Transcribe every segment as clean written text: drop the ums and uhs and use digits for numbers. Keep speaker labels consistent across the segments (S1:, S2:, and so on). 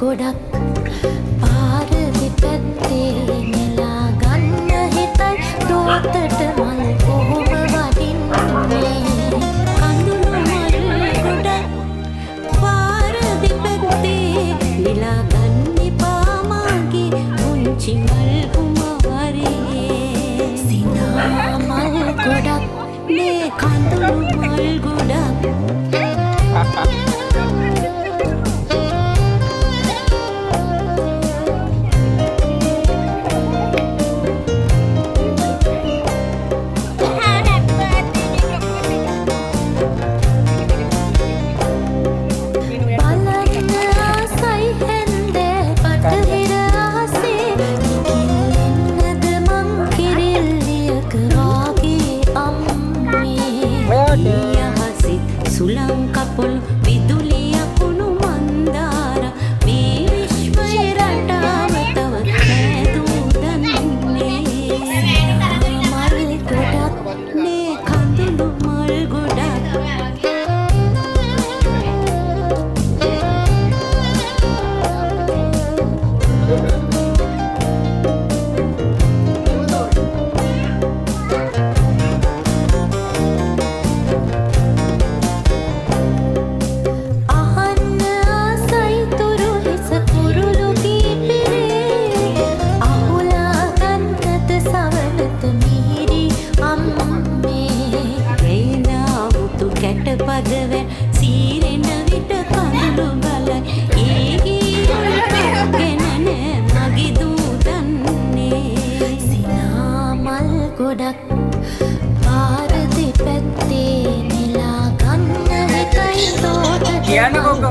S1: ගොඩක් පාර දෙපැත්තේ නෙලා ගන්න හිතයි දෝතට මල් කොහොම වදින්නේ කඳුළු මල් ගොඩක් පාර දෙපැත්තේ නෙලා ගන්න එපා මාගේ පුංචි මල් කුමාරියේ සිනා මල් ගොඩක් නේ කඳුළු මල් ගොඩක් සුළං කපොල් විදුලිය කුණු මන්දාර මේ විශ්වයේ රටාව තව හැදූ දන්නේ මල් ගොඩක් නේ කඳුළු මල් ගොඩක් පදවැ සීරෙන විට කඳුළු බලයි ඒගී ගැන නෑ මගේ දූ දන්නේ සිනා මල් ගොඩක් පාර දෙපැත්තේ නෙලා ගන්න හිතයි තෝට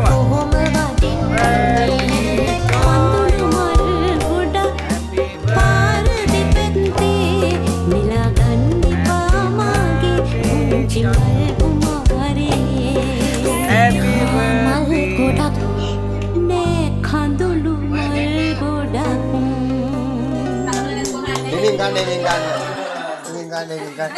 S1: කොහොම වදින්නේ කඳුළු මල් ගොඩක් පාර දෙපැත්තේ නෙලා ගන්න එපා මාගේ පුංචි මල් මල් ගොඩක් නේ කඳුළු මල් ගොඩක්
S2: Ini kan.